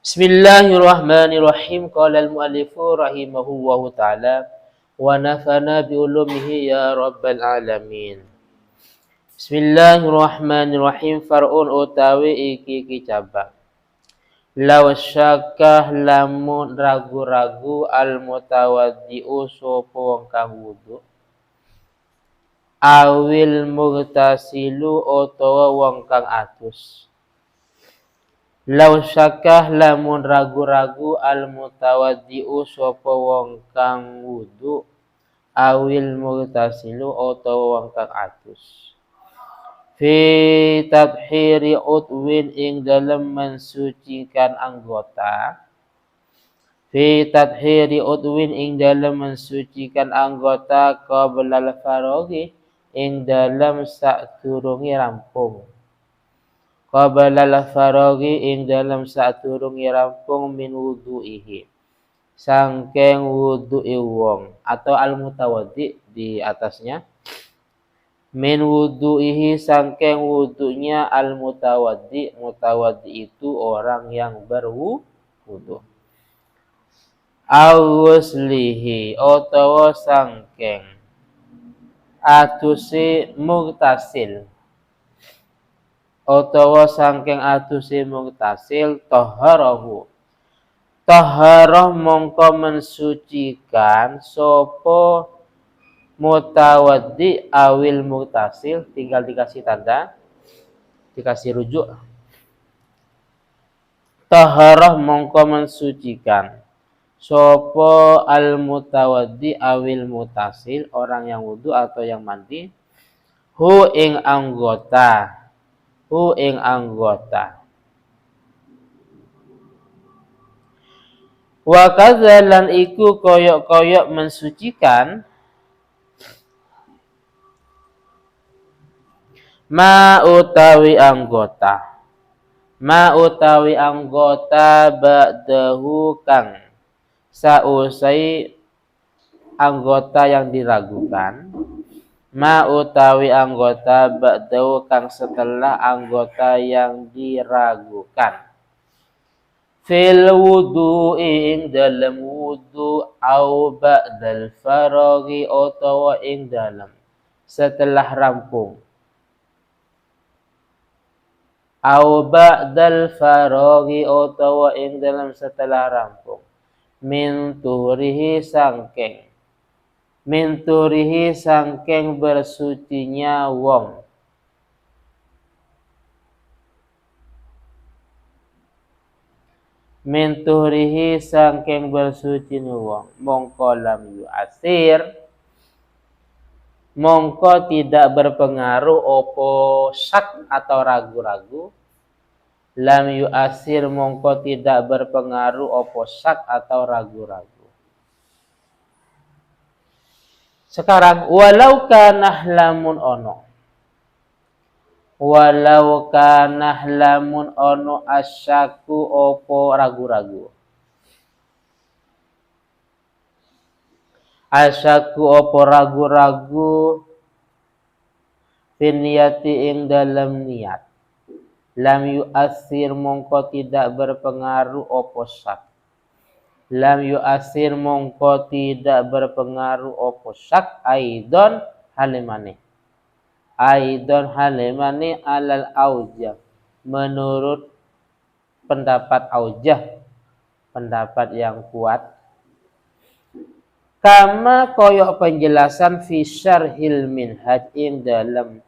Bismillahirrahmanirrahim. Qala al-mu'allifu rahimahullahu ta'ala wa nafana bi ulumihi ya rabbal alamin. Bismillahirrahmanirrahim. Far'un utawi iki kicaba. Law syakah lamun ragu-ragu al-mutawaddi'u sapa wong kang wudu. Awil mughtasilu utawa wong kang atus. Law syakah lamun ragu-ragu al mutawaddi'u sapa wong kang wudu awil mughtasilu utawa wong kang atus fi tathhiri utwin ing dalem mensucikan anggota qabla al faraghi ing dalem sadurunge rampung ing dalam sadurunge rampung min wudu'ihi sangking wudu'i wong atau al-mutawaddi di atasnya min wudu'ihi sangking wudu'nya al-mutawaddi. Mutawaddi itu orang yang berwudu. Awuslihi utawa sangking atuse mugtasil utawa sangking atuse mugtasil taharahu mongko mensucikan sopo mutawaddi awil mugtasil, tinggal dikasih tanda, dikasih rujuk. Taharah mongko mensucikan sopo al mutawaddi awil mugtasil, orang yang wudu atau yang mandi, hu ing anggota wa kadzalan iku koyok-koyok mensucikan ma utawi anggota ba'dahu kang sausai anggota yang diragukan ma utawi anggota ba'dahu kang setelah anggota yang diragukan fil wudu'i ing dalam wudu au ba'dal faraghi utawa ing dalam setelah rampung au ba'dal faraghi utawa ing dalam setelah rampung min turihi sangking bersucinya wong menturihi sangking bersucinya wong mongko lam yu'asir mongko tidak berpengaruh opo syak atau ragu-ragu lam yu'asir mongko tidak berpengaruh opo syak atau ragu-ragu. Sekarang walau kanah lamun ono asyaku opo ragu-ragu. Asyaku opo ragu-ragu finiyati ing dalam niat. Lam yu'asir mongko tidak berpengaruh opo syak. Lam yu'asir mongko tidak berpengaruh opo syak aidon halimane alal aujah menurut pendapat aujah, pendapat yang kuat. Kama koyok penjelasan fi syarhil minhaj ing dalam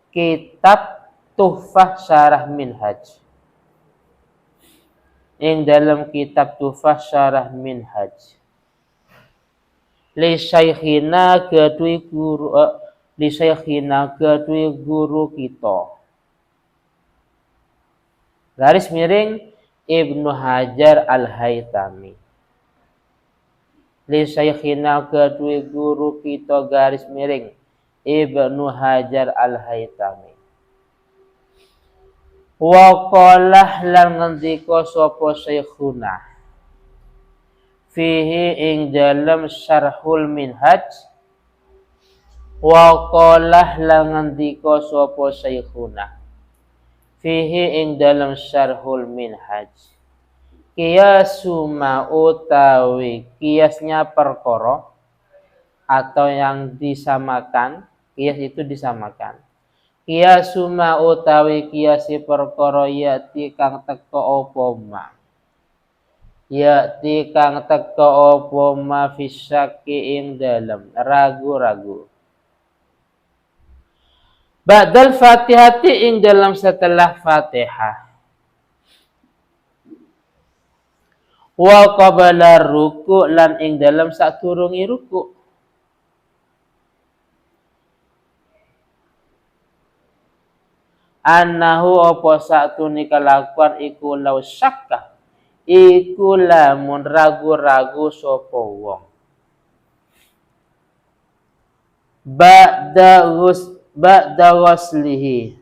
kitab Tuhfah Syarah Minhaj. Ing dalam kitab Tuhfah Syarah Minhaj. Li syaikhina kedui guru kita. Garis miring Ibnu Hajar Al-Haytami. Li syaikhina kedui guru kita garis miring Ibnu Hajar Al-Haytami. Wa qalah lan ngendika sapa syekhuna fihi ing dalam syarhul minhaj wa qalah lan ngendika sapa syekhuna fihi ing dalam syarhul minhaj. Qiyasu ma utawi kiasnya perkara atau yang disamakan, kias itu disamakan. Qiyasu ma utawi kiasi perkara yati kang teka apa ma. Yati kang teka apa ma fisyaki ing dalem ragu-ragu. Ba'dal Fatihati ing dalam setelah Fatihah. Wa qabala ruku lan ing dalam saturungi ruku. Annahu apa satune kelakuan iku law syakka iku lamun ragu-ragu sapa wong. Ba'da waslihi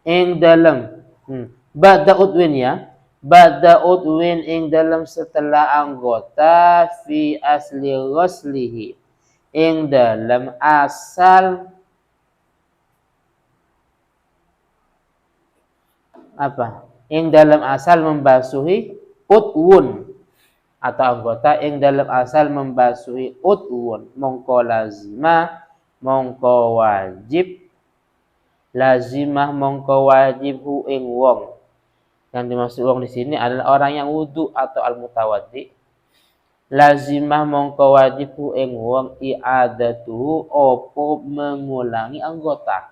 ing dalam ba'da udwin ya, ba'da udwin ing dalam setelah anggota fi asli waslihi ing dalam asal apa? Ing dalam asal membasuhi udwun atau anggota ing dalam asal membasuhi udwun mongko lazimah mongko wajib lazimah mongko wajib hu ing wong. Yang dimaksud wong di sini adalah orang yang wudu atau al-mutawaddi. Lazimah mongko wajib hu ing wong i'adatuhu opo mengulangi anggota.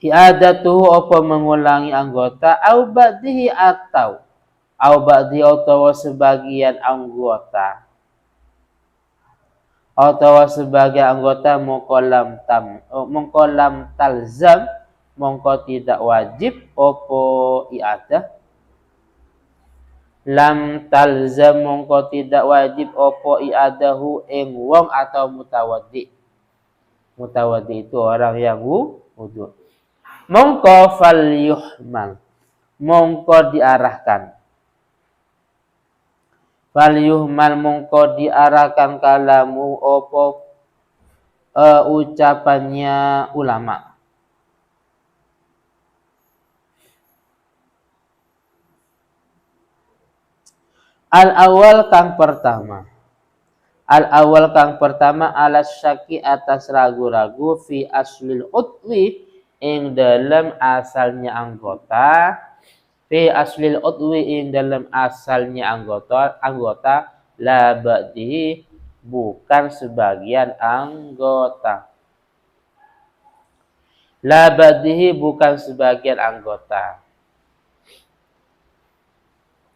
I'adatuhu opo mengulangi anggota au ba'dihi atau sebagian anggota. Atau sebagai anggota mongkolam talzam mongko tidak wajib opo i'adah. Lam talzam mongko tidak wajib opo i'adahu ing wong atau mutawaddi. Mutawaddi itu orang yang wudu. Mongko fal yuhmal mongko diarahkan. Fal yuhmal mongko diarahkan kalamu opo ucapannya ulama. Al-awal kang pertama. Al-awal kang pertama alas syaki atas ragu-ragu fi aslil udwi ing dalam asalnya anggota. Fi aslil udwi ing dalam asalnya anggota la ba'dihi bukan sebagian anggota. La ba'dihi bukan sebagian anggota.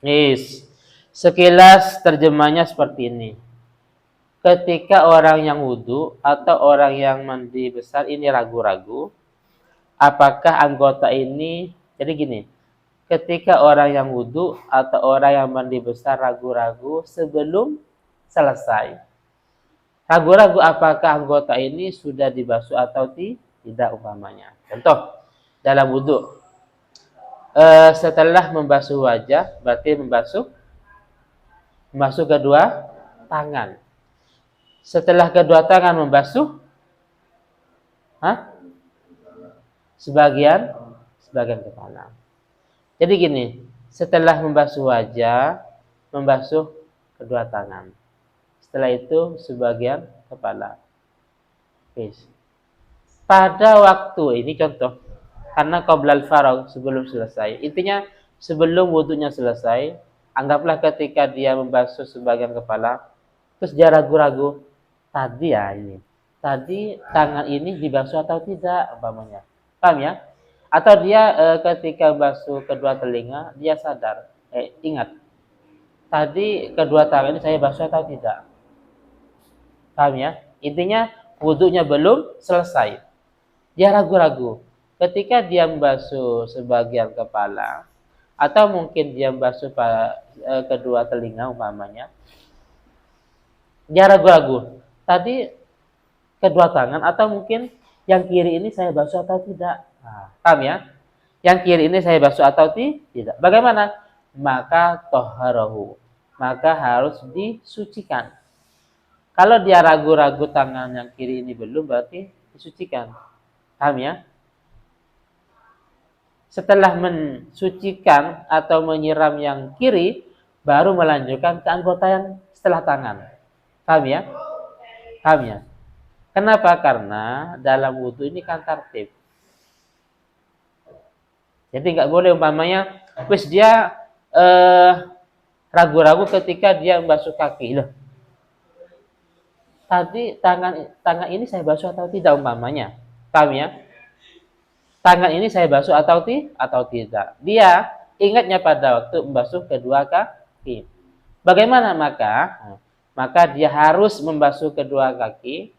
Yes. Sekilas terjemahnya seperti ini. Ketika orang yang wudu atau orang yang mandi besar ini ragu-ragu, apakah anggota ini, jadi gini, ketika orang yang wudu atau orang yang mandi besar ragu-ragu sebelum selesai, ragu-ragu apakah anggota ini sudah dibasuh atau tidak umpamanya. Contoh, dalam wudu, setelah membasuh wajah, berarti membasuh kedua tangan. Setelah kedua tangan membasuh sebagian kepala. Jadi gini, setelah membasuh wajah, membasuh kedua tangan. Setelah itu sebagian kepala. Yes. Pada waktu ini contoh, karena qoblal faragh sebelum selesai. Intinya sebelum wudunya selesai, anggaplah ketika dia membasuh sebagian kepala, terus dia ragu-ragu, tadi tangan ini dibasuh atau tidak, umpamanya. Paham ya? Atau dia ketika basuh kedua telinga, dia sadar, ingat, tadi kedua tangan ini saya basuh atau tidak. Paham ya? Intinya wudunya belum selesai. Dia ragu-ragu. Ketika dia membasuh sebagian kepala, atau mungkin dia membasuh kedua telinga umpamanya, dia ragu-ragu. Tadi kedua tangan atau mungkin yang kiri ini saya basuh atau tidak. Paham ya? Yang kiri ini saya basuh atau tidak. Bagaimana? Maka toharahu. Maka harus disucikan. Kalau dia ragu-ragu tangan yang kiri ini belum, berarti disucikan. Paham ya? Setelah mensucikan atau menyiram yang kiri, baru melanjutkan ke anggota yang setelah tangan. Paham ya? Paham ya? Kenapa? Karena dalam wudhu ini kan tertib. Jadi nggak boleh umpamanya, wis dia ragu-ragu ketika dia membasuh kaki. Loh, tadi tangan ini saya basuh atau tidak umpamanya. Paham ya? Tangan ini saya basuh atau tidak. Dia ingatnya pada waktu membasuh kedua kaki. Bagaimana maka? Maka dia harus membasuh kedua kaki,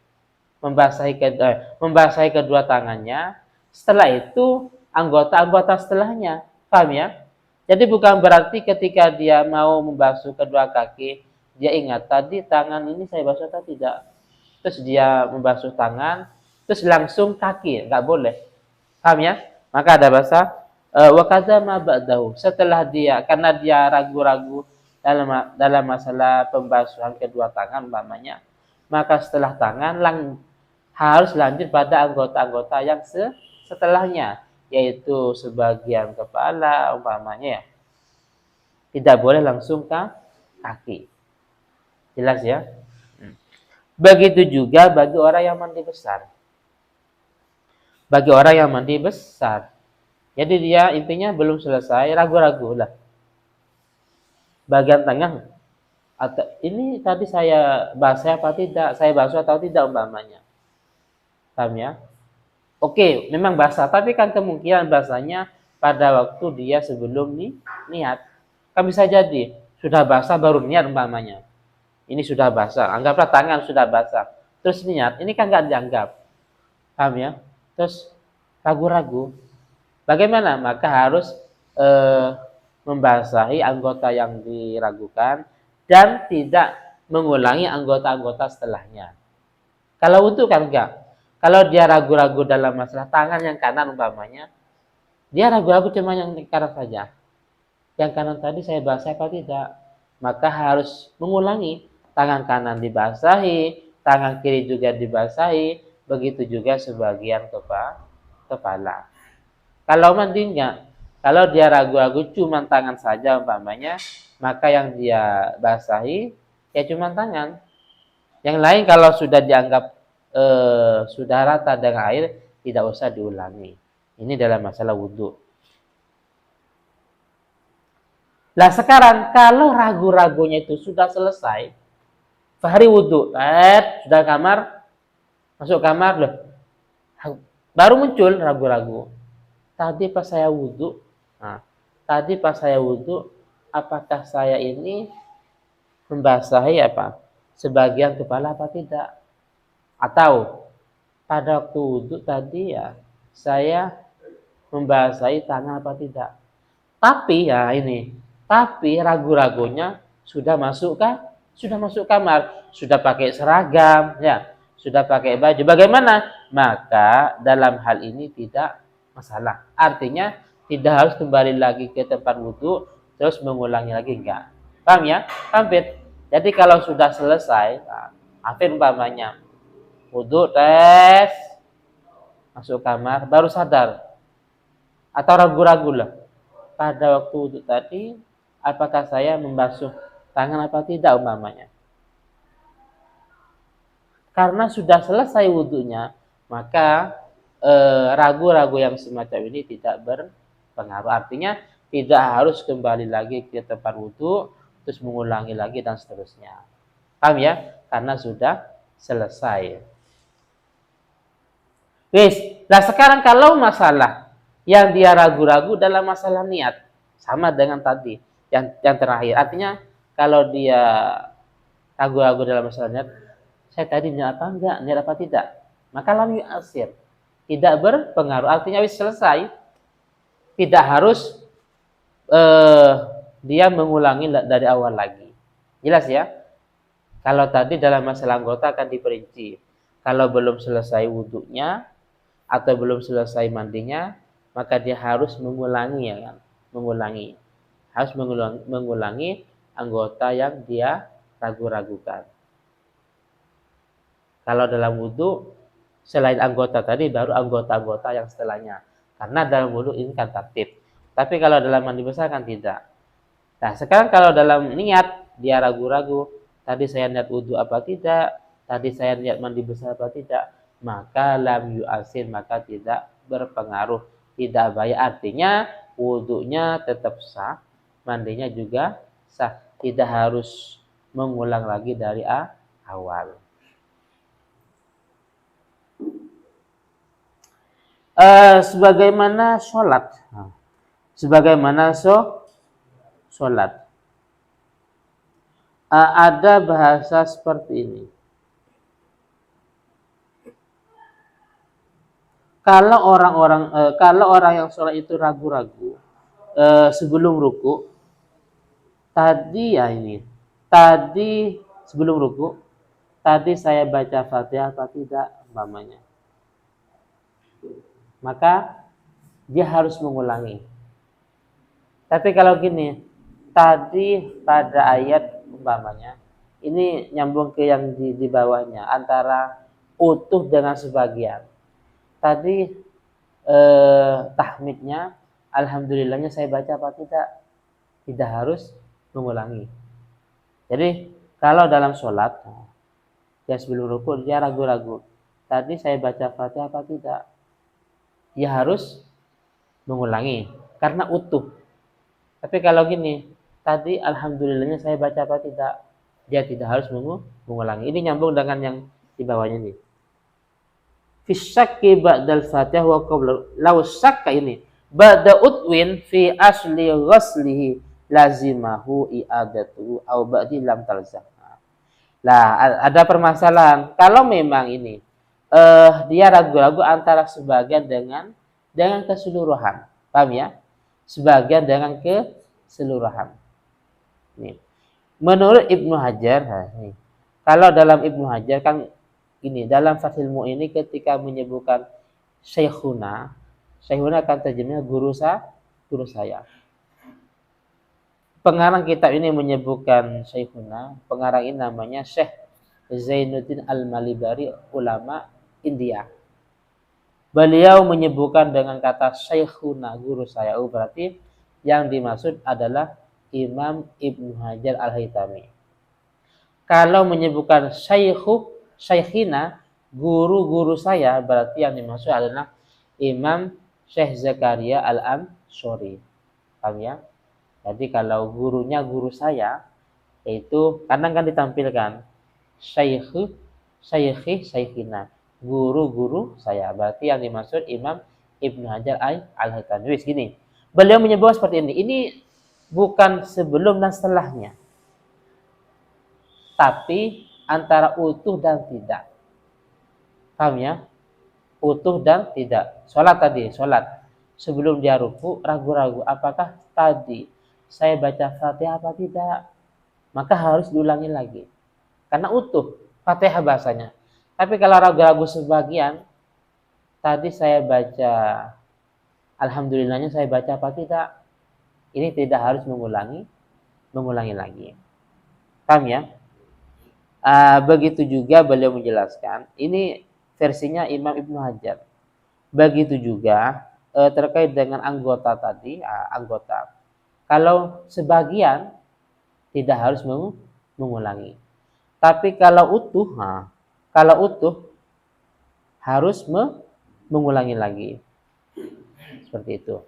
membasahi kedua tangannya. Setelah itu anggota-anggota setelahnya. Paham ya? Jadi bukan berarti ketika dia mau membasuh kedua kaki, dia ingat tadi tangan ini saya basuh atau tidak. Terus dia membasuh tangan, terus langsung kaki, nggak boleh. Paham ya? Maka ada bahasa wakadha ma ba'dahu. Setelah dia, karena dia ragu-ragu dalam masalah pembasuhan kedua tangan umpamanya, maka setelah tangan harus lanjut pada anggota-anggota yang setelahnya, yaitu sebagian kepala umpamanya ya. Tidak boleh langsung ke kaki. Jelas ya? Begitu juga bagi orang yang mandi besar. Bagi orang yang mandi besar. Jadi dia intinya belum selesai, ragu-ragu lah. Bagian tengah, atau ini tadi saya basuh apa tidak, saya basuh atau tidak umpamanya. Paham ya? Oke, memang basah, tapi kan kemungkinan basahnya pada waktu dia sebelum niat. Kan bisa jadi, sudah basah baru niat umpamanya. Ini sudah basah, anggaplah tangan sudah basah. Terus niat, ini kan nggak dianggap. Paham ya? Terus ragu-ragu. Bagaimana? Maka harus membasahi anggota yang diragukan dan tidak mengulangi anggota-anggota setelahnya. Kalau untuk kan enggak. Kalau dia ragu-ragu dalam masalah tangan yang kanan umpamanya, dia ragu-ragu cuma yang kanan saja. Yang kanan tadi saya basah apa tidak? Maka harus mengulangi. Tangan kanan dibasahi, tangan kiri juga dibasahi, begitu juga sebagian kepala. Kalau mandi enggak, kalau dia ragu-ragu cuma tangan saja umpamanya, maka yang dia basahi ya cuma tangan. Yang lain kalau sudah dianggap sudah rata dengan air, tidak usah diulangi. Ini dalam masalah wudhu. Nah sekarang kalau ragu-ragunya itu sudah selesai, Fahri wudhu, sudah masuk kamar loh. Baru muncul ragu-ragu. Tadi pas saya wudhu, apakah saya ini membasahi sebagian kepala apa tidak? Atau pada waktu wudhu tadi ya saya membasahi tangan apa tidak? Tapi ragu-ragunya sudah masuk kamar, sudah pakai seragam, ya, sudah pakai baju. Bagaimana? Maka dalam hal ini tidak masalah. Artinya tidak harus kembali lagi ke tempat wudhu terus mengulangi lagi, enggak. Paham ya? Hampir. Jadi kalau sudah selesai, hampir umpamanya wudhu, masuk kamar, baru sadar atau ragu-ragu lah pada waktu wudhu tadi, apakah saya membasuh tangan apa tidak umpamanya. Karena sudah selesai wudhunya, maka ragu-ragu yang semacam ini tidak berpengaruh. Artinya tidak harus kembali lagi ke tempat wudhu, terus mengulangi lagi dan seterusnya. Paham ya? Karena sudah selesai. Nah sekarang kalau masalah yang dia ragu-ragu dalam masalah niat, sama dengan tadi yang terakhir. Artinya kalau dia ragu-ragu dalam masalah niat, saya tadi niat apa enggak, niat apa tidak, maka lam yu'asir, tidak berpengaruh. Artinya wis selesai, tidak harus dia mengulangi dari awal lagi. Jelas ya? Kalau tadi dalam masalah anggota akan diperinci. Kalau belum selesai wudhunya atau belum selesai mandinya, maka dia harus mengulangi, ya kan? Harus mengulangi anggota yang dia ragu-ragukan. Kalau dalam wudhu Selain anggota tadi, baru anggota-anggota yang setelahnya. Karena dalam wudu ini kan tertib. Tapi kalau dalam mandi besar kan tidak. Nah, sekarang kalau dalam niat, dia ragu-ragu. Tadi saya niat wudu apa tidak? Tadi saya niat mandi besar apa tidak? Maka lam yu'asin, maka tidak berpengaruh. Tidak bahaya. Artinya, wudunya tetap sah. Mandinya juga sah. Tidak harus mengulang lagi dari awal. Sebagaimana sholat. Sebagaimana sholat. Ada bahasa seperti ini. Kalau orang yang sholat itu ragu-ragu sebelum ruku, tadi sebelum ruku, tadi saya baca Fatihah atau tidak, umpamanya. Maka dia harus mengulangi. Tapi kalau gini, tadi pada ayat umpamanya, ini nyambung ke yang di bawahnya, antara utuh dengan sebagian. Tadi tahmidnya, alhamdulillahnya saya baca apa tidak? Tidak harus mengulangi. Jadi kalau dalam sholat, ya sebelum rukuk dia ragu-ragu. Tadi saya baca Fatihah apa tidak? Dia harus mengulangi karena utuh. Tapi kalau gini, tadi alhamdulillahnya saya baca apa tidak? Dia tidak harus mengulangi. Ini nyambung dengan yang di bawahnya nih. Fi syakki ba'dal Fatihah wa qabla. Law syakka ini ba'da utwin fi asli ghaslihi lazimahu i'adatu au ba'di lam talzam. Nah, ada permasalahan. Kalau memang ini dia ragu-ragu antara sebagian dengan keseluruhan. Paham ya? Sebagian dengan keseluruhan. Nih. Menurut Ibnu Hajar, nih. Kalau dalam Ibnu Hajar kan ini dalam Fathul Mu'in ini ketika menyebutkan Syekhuna akan terjemahnya guru saya. Pengarang kitab ini menyebutkan Syekhuna, pengarang ini namanya Syekh Zainuddin Al-Malibari, ulama India. Beliau menyebutkan dengan kata Syekhuna, guru saya. Berarti yang dimaksud adalah Imam Ibnu Hajar Al-Haytami. Kalau menyebutkan Syekhina, guru saya, berarti yang dimaksud adalah Imam Syekh Zakaria Al-Ansori. Paham ya? Jadi kalau gurunya guru saya, itu kadang kan ditampilkan Syekhina, guru saya. Berarti yang dimaksud Imam Ibnu Hajar Al-Haytami. Gini, beliau menyebut seperti ini. Ini bukan sebelum dan setelahnya, tapi antara utuh dan tidak. Paham ya? Utuh dan tidak. Sholat. Sebelum dia ruku, ragu-ragu apakah tadi saya baca Fatihah apa tidak? Maka harus diulangi lagi. Karena utuh Fatihah bahasanya. Tapi kalau ragu-ragu sebagian, tadi saya baca alhamdulillahnya saya baca apa tidak? Ini tidak harus mengulangi lagi. Paham ya? Begitu juga beliau menjelaskan, ini versinya Imam Ibnu Hajar. Begitu juga terkait dengan anggota tadi, anggota. Kalau sebagian tidak harus mengulangi. Tapi kalau utuh harus mengulangi lagi. Seperti itu.